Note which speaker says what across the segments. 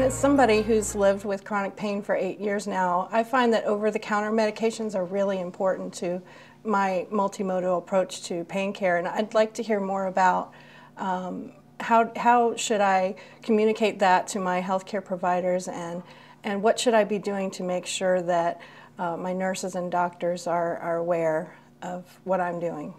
Speaker 1: as somebody who's lived with chronic pain for 8 years now, I find that over-the-counter medications are really important to my multimodal approach to pain care, and I'd like to hear more about how should I communicate that to my healthcare providers, and what should I be doing to make sure that my nurses and doctors are aware of what I'm doing.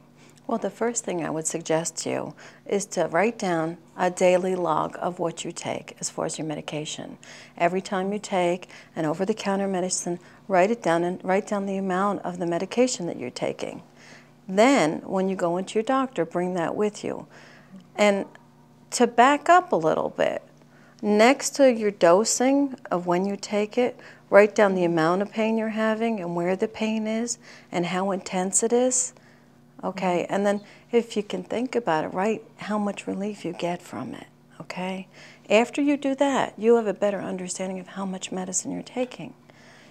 Speaker 2: Well, the first thing I would suggest to you is to write down a daily log of what you take as far as your medication. Every time you take an over-the-counter medicine, write it down and write down the amount of the medication that you're taking. Then, when you go into your doctor, bring that with you. And to back up a little bit, next to your dosing of when you take it, write down the amount of pain you're having and where the pain is and how intense it is. Okay, and then if you can think about it, write how much relief you get from it, okay? After you do that, you have a better understanding of how much medicine you're taking.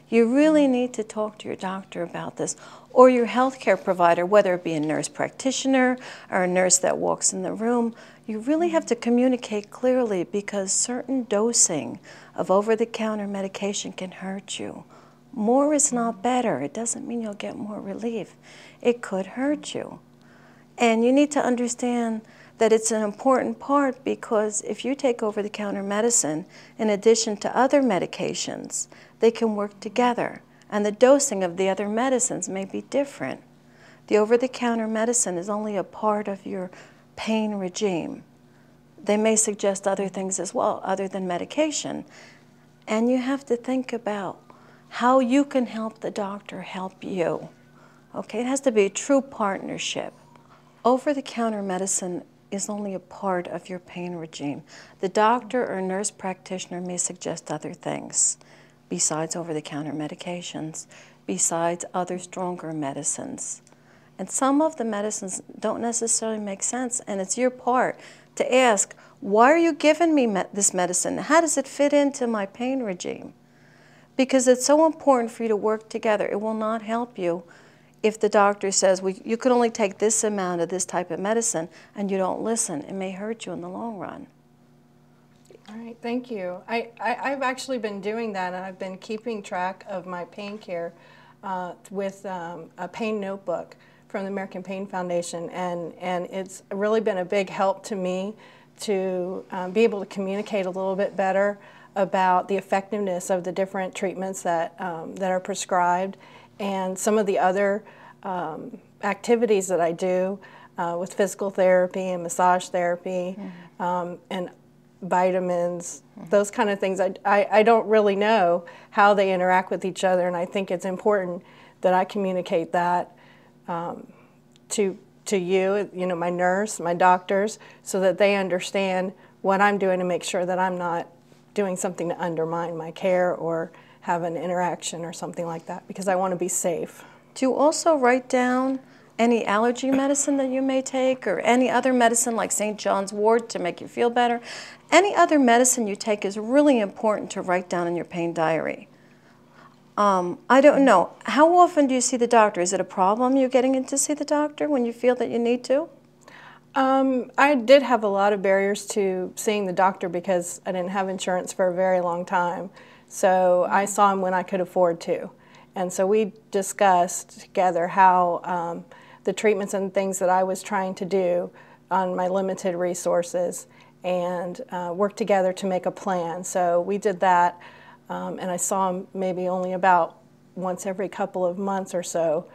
Speaker 2: You really need to talk to your doctor about this, or your healthcare provider, whether it be a nurse practitioner or a nurse that walks in the room. You really have to communicate clearly, because certain dosing of over-the-counter medication can hurt you. More is not better. It doesn't mean you'll get more relief. It could hurt you. And you need to understand that it's an important part, because if you take over-the-counter medicine in addition to other medications, they can work together. And the dosing of the other medicines may be different. The over-the-counter medicine is only a part of your pain regime. They may suggest other things as well, other than medication. And you have to think about how you can help the doctor help you. Okay, it has to be a true partnership. Over-the-counter medicine is only a part of your pain regime. The doctor or nurse practitioner may suggest other things besides over-the-counter medications, besides other stronger medicines. And some of the medicines don't necessarily make sense, and it's your part to ask, why are you giving me this medicine? How does it fit into my pain regime? Because it's so important for you to work together. It will not help you if the doctor says, well, you can only take this amount of this type of medicine, and you don't listen. It may hurt you in the long run.
Speaker 1: All right, thank you. I've actually been doing that, and I've been keeping track of my pain care with a pain notebook from the American Pain Foundation, and it's really been a big help to me to be able to communicate a little bit better about the effectiveness of the different treatments that are prescribed, and some of the other activities that I do with physical therapy and massage therapy, and vitamins, those kind of things. I don't really know how they interact with each other, and I think it's important that I communicate that to you, my nurse, my doctors, so that they understand what I'm doing to make sure that I'm not doing something to undermine my care or have an interaction or something like that, because I want to be safe.
Speaker 2: Do you also write down any allergy medicine that you may take, or any other medicine like St. John's wort to make you feel better? Any other medicine you take is really important to write down in your pain diary. I don't know, how often do you see the doctor? Is it a problem you getting in to see the doctor when you feel that you need to?
Speaker 1: I did have a lot of barriers to seeing the doctor because I didn't have insurance for a very long time. So I saw him when I could afford to. And so we discussed together how the treatments and things that I was trying to do on my limited resources, and work together to make a plan. So we did that, and I saw him maybe only about once every couple of months or so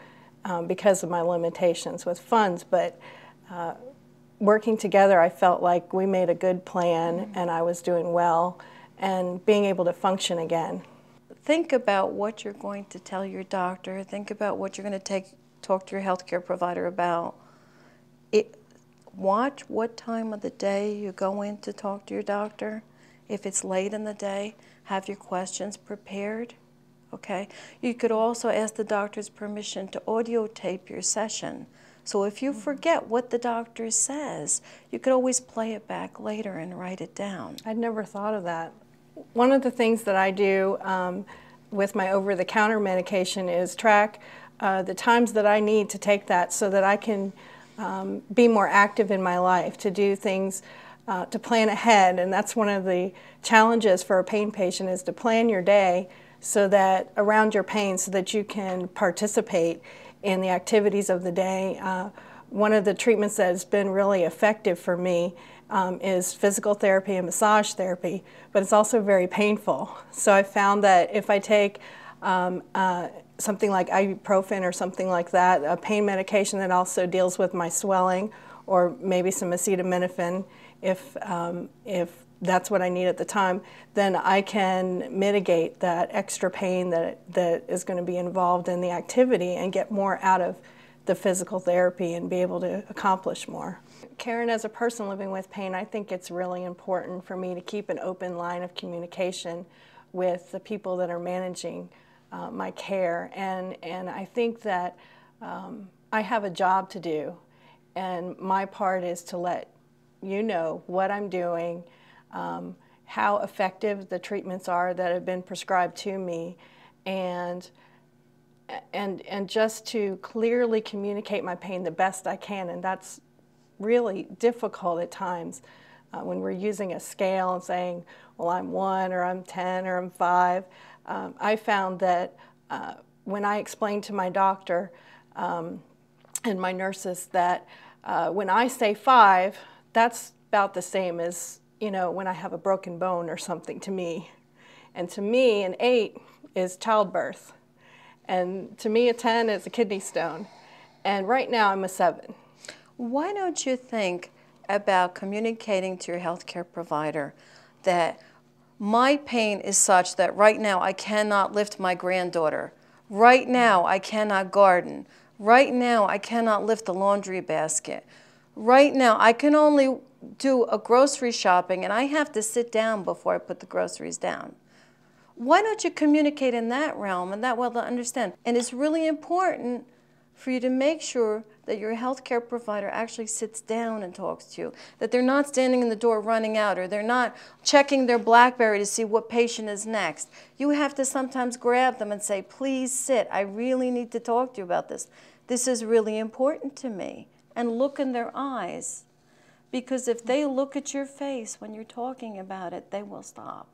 Speaker 1: because of my limitations with funds. But working together, I felt like we made a good plan, and I was doing well and being able to function again.
Speaker 2: Think about what you're going to tell your doctor. Think about what you're going to talk to your healthcare provider about. Watch what time of the day you go in to talk to your doctor. If it's late in the day, have your questions prepared. Okay? You could also ask the doctor's permission to audio tape your session. So if you forget what the doctor says, you could always play it back later and write it down.
Speaker 1: I'd never thought of that. One of the things that I do with my over-the-counter medication is track the times that I need to take that so that I can be more active in my life, to do things to plan ahead, and that's one of the challenges for a pain patient, is to plan your day so that around your pain, so that you can participate in the activities of the day. One of the treatments that has been really effective for me is physical therapy and massage therapy, but it's also very painful. So I found that if I take something like ibuprofen or something like that, a pain medication that also deals with my swelling, or maybe some acetaminophen, if that's what I need at the time, then I can mitigate that extra pain that is going to be involved in the activity and get more out of the physical therapy and be able to accomplish more. Karen, as a person living with pain, I think it's really important for me to keep an open line of communication with the people that are managing my care, and I think that I have a job to do, and my part is to let you know what I'm doing, how effective the treatments are that have been prescribed to me, and just to clearly communicate my pain the best I can. And that's really difficult at times when we're using a scale and saying, well, I'm 1 or I'm 10 or I'm 5. I found that when I explained to my doctor and my nurses that when I say 5, that's about the same as, you know, when I have a broken bone or something to me. And to me, an 8 is childbirth. And to me, a 10 is a kidney stone. And right now, I'm a 7.
Speaker 2: Why don't you think about communicating to your healthcare provider that my pain is such that right now I cannot lift my granddaughter. Right now I cannot garden. Right now I cannot lift the laundry basket. Right now I can only do a grocery shopping and I have to sit down before I put the groceries down. Why don't you communicate in that realm, and that way they'll understand? And it's really important for you to make sure that your healthcare provider actually sits down and talks to you, that they're not standing in the door running out, or they're not checking their BlackBerry to see what patient is next. You have to sometimes grab them and say, please sit, I really need to talk to you about this. This is really important to me. And look in their eyes, because if they look at your face when you're talking about it, they will stop.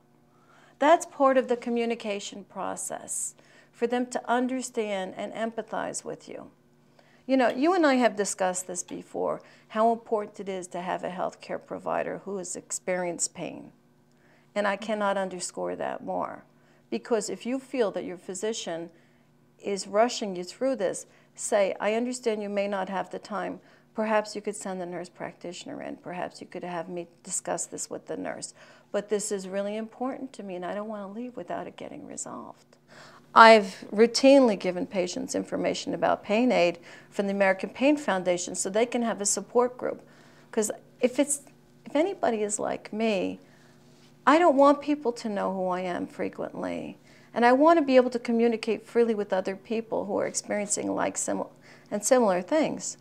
Speaker 2: That's part of the communication process, for them to understand and empathize with you. You know, you and I have discussed this before, how important it is to have a healthcare provider who has experienced pain. And I cannot underscore that more. Because if you feel that your physician is rushing you through this, say, I understand you may not have the time. Perhaps you could send the nurse practitioner in. Perhaps you could have me discuss this with the nurse. But this is really important to me, and I don't want to leave without it getting resolved. I've routinely given patients information about Pain Aid from the American Pain Foundation so they can have a support group. Because if anybody is like me, I don't want people to know who I am frequently. And I want to be able to communicate freely with other people who are experiencing like and similar things.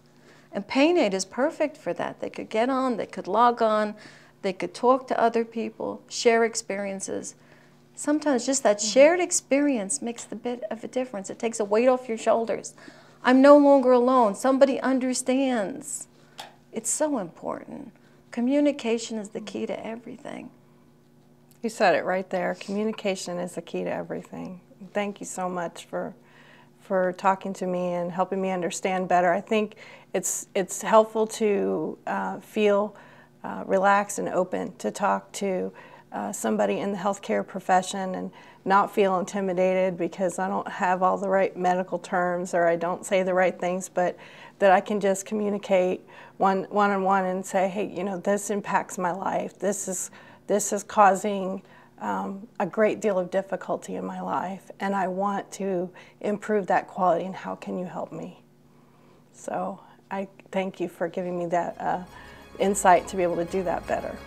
Speaker 2: And Pain Aid is perfect for that. They could get on, they could log on, they could talk to other people, share experiences. Sometimes just that shared experience makes the bit of a difference. It takes a weight off your shoulders. I'm no longer alone. Somebody understands. It's so important. Communication is the key to everything.
Speaker 1: You said it right there. Communication is the key to everything. Thank you so much for talking to me and helping me understand better. I think it's helpful to feel relaxed and open to talk to somebody in the healthcare profession and not feel intimidated because I don't have all the right medical terms or I don't say the right things, but that I can just communicate one-on-one and say, hey, you know, this impacts my life. This is causing a great deal of difficulty in my life, and I want to improve that quality, and how can you help me? So I thank you for giving me that insight to be able to do that better.